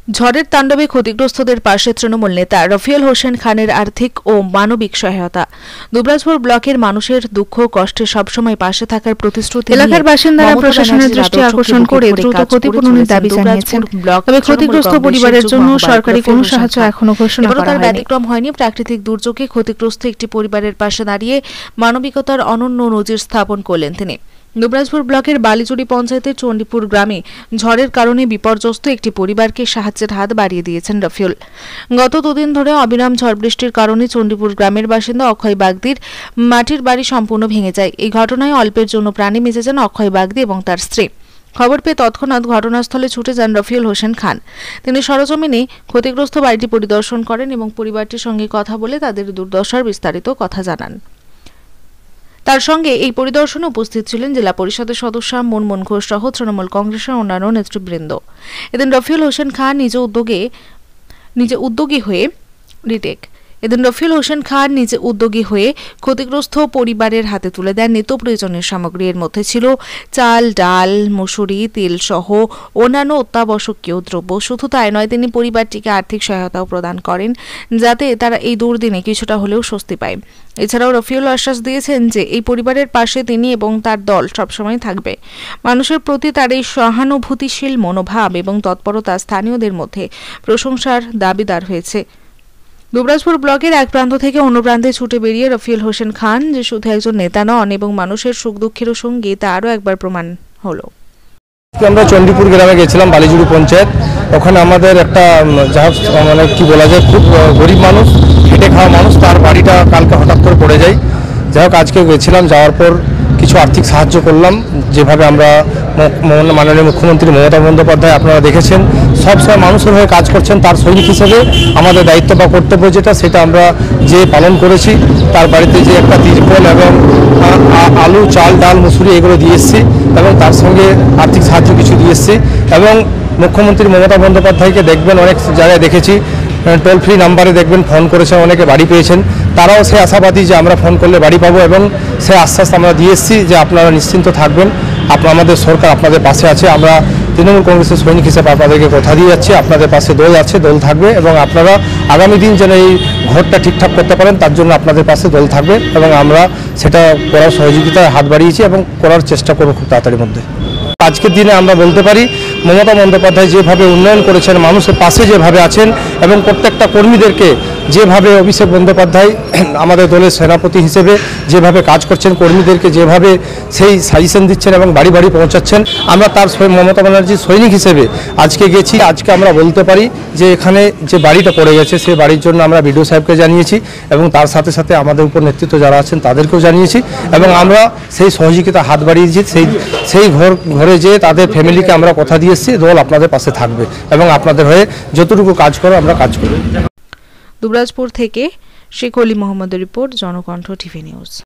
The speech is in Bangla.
ঝড়ের তাণ্ডবে ক্ষতিগ্রস্তদের পাশে তৃণমূল নেতা রফিউল হোসেন খানের আর্থিক ও মানবিক সহায়তা। দুবরাজপুর ব্লকের মানুষের দুঃখ কষ্টে সবসময় পাশে থাকার প্রতিশ্রুতি এলাকার বাসিন্দারা প্রশাসনের দৃষ্টি আকর্ষণ করে দ্রুত ক্ষতিপূরণের দাবি জানিয়েছেন। তবে ক্ষতিগ্রস্ত পরিবারের জন্য সরকারি কোনো সাহায্য এখনো ঘোষণা করা হয়নি। ব্যতিক্রম হয়নি। প্রাকৃতিক দুর্যোগে ক্ষতিগ্রস্ত একটি পরিবারের পাশে দাঁড়িয়ে মানবিকতার অনন্য নজির স্থাপন করলেন তিনি। দুবরাজপুর ব্লকের বালিজুড়ি পঞ্চায়েতের চণ্ডীপুর গ্রামে ঝড়ের কারণে বিপর্যস্ত একটি পরিবারকে সাহায্যের হাত বাড়িয়ে দিয়েছেন রফিউল। গত দুদিন ধরে অবিরাম ঝড় বৃষ্টির কারণে চণ্ডীপুর গ্রামের বাসিন্দা অক্ষয় বাগদির মাটির বাড়ি সম্পূর্ণ ভেঙে যায়। এই ঘটনায় অল্পের জন্য প্রাণে বেঁচে যান অক্ষয় বাগদি এবং তার স্ত্রী। খবর পেয়ে তৎক্ষণাৎ ঘটনাস্থলে ছুটে যান রফিউল হোসেন খান। তিনি সরেজমিনে ক্ষতিগ্রস্ত বাড়িটি পরিদর্শন করেন এবং পরিবারটির সঙ্গে কথা বলে তাদের দুর্দশার বিস্তারিত কথা জানান। তার সঙ্গে এই পরিদর্শনে উপস্থিত ছিলেন জেলা পরিষদের সদস্য মুনমুন ঘোষ সহ তৃণমূল কংগ্রেসের অন্যান্য নেতৃবৃন্দ। এদিন রফিউল হোসেন খান নিজে উদ্যোগী হয়ে ক্ষতিগ্রস্ত পরিবারের হাতে তুলে দেন নিত্য প্রয়োজনীয় সামগ্রী। এর মধ্যে ছিল চাল, ডাল, মুসুরি, তেল সহ অন্যান্য অত্যাবশ্যকীয় দ্রব্য। শুধু তাই নয়, তিনি পরিবারটিকে আর্থিক সহায়তাও প্রদান করেন যাতে তারা এই দুর্দিনে কিছুটা হলেও স্বস্তি পায়। এছাড়াও রফিউল আশ্বাস দিয়েছেন যে এই পরিবারের পাশে তিনি এবং তার দল সবসময় থাকবে। মানুষের প্রতি তার এই সহানুভূতিশীল মনোভাব এবং তৎপরতা স্থানীয়দের মধ্যে প্রশংসার দাবিদার হয়েছে। দুবরাজপুর ব্লকের এক প্রান্ত থেকে অন্য প্রান্তে ছুটে বেরিয়ে রফিউল হোসেন খান যে শুধু একজন নেতা নন এবং মানুষের সুখ দুঃখেরও সঙ্গী, তা আরও একবার প্রমাণ হলো। আমরা চণ্ডীপুর গ্রামে গেছিলাম, বালিজুড়ি পঞ্চায়েত। ওখানে আমাদের একটা কি বলা যায়, খুব গরিব মানুষ, খেটে খাওয়া মানুষ, তার বাড়িটা কালকে হঠাৎ করে পড়ে যায়। যাই হোক, আজকে গেছিলাম, যাওয়ার পর কিছু আর্থিক সাহায্য করলাম। যেভাবে আমরা মাননীয় মুখ্যমন্ত্রী মমতা বন্দ্যোপাধ্যায়, আপনারা দেখেছেন, সবসময় মানুষের হয়ে কাজ করছেন। তার সৈনিক হিসেবে আমাদের দায়িত্ব বা কর্তব্য সেটা আমরা যে পালন করেছি। তার বাড়িতে যে একটা তিরপল এবং আলু, চাল, ডাল, মুসুরি এগুলো দিয়ে এসেছি এবং তার সঙ্গে আর্থিক সাহায্য কিছু দিয়ে এসেছি। এবং মুখ্যমন্ত্রী মমতা বন্দ্যোপাধ্যায়কে দেখবেন, অনেক জায়গায় দেখেছি টোল ফ্রি নাম্বারে দেখবেন ফোন করেছেন, অনেকে বাড়ি পেয়েছেন। তারাও সে আশাবাদী যে আমরা ফোন করলে বাড়ি পাবো এবং সে আশ্বাস আমরা দিয়ে এসেছি যে আপনারা নিশ্চিন্ত থাকবেন, আমাদের সরকার আপনাদের পাশে আছে। আমরা তৃণমূল কংগ্রেসের সৈনিক হিসেবে আপনাদেরকে কথা দিয়ে যাচ্ছি, আপনাদের পাশে দল আছে, দল থাকবে এবং আপনারা আগামী দিন যেন এই ঘরটা ঠিকঠাক করতে পারেন তার জন্য আপনাদের পাশে দল থাকবে এবং আমরা সেটা করার সহযোগিতায় হাত বাড়িয়েছি এবং করার চেষ্টা করবো খুব তাড়াতাড়ির মধ্যে। আজকের দিনে আমরা বলতে পারি মমতা বন্দ্যোপাধ্যায় যেভাবে উন্নয়ন করেছেন, মানুষের পাশে যেভাবে আছেন এবং প্রত্যেকটা কর্মীদেরকে যেভাবে অভিষেক বন্দ্যোপাধ্যায় আমাদের দলের সেনাপতি হিসেবে যেভাবে কাজ করছেন, কর্মীদেরকে যেভাবে সেই সাজেশন দিচ্ছেন এবং বাড়ি বাড়ি পৌঁছাচ্ছেন, আমরা তার মমতা ব্যানার্জির সৈনিক হিসেবে আজকে গেছি। আজকে আমরা বলতে পারি যে এখানে যে বাড়িটা পড়ে গেছে সেই বাড়ির জন্য আমরা বিডিও সাহেবকে জানিয়েছি এবং তার সাথে সাথে আমাদের উপর নেতৃত্ব যারা আছেন তাদেরকেও জানিয়েছি এবং আমরা সেই সহযোগিতা হাত বাড়িয়েছি। সেই ঘরে যেয়ে তাদের ফ্যামিলিকে আমরা কথা দিয়েছি, দল আপনাদের পাশে থাকবে এবং আপনাদের হয়ে যতটুকু কাজ করো আমরা কাজ করব। দুবরাজপুর থেকে শেখ অলি মোহাম্মদের রিপোর্ট, জনকণ্ঠ টিভি নিউজ।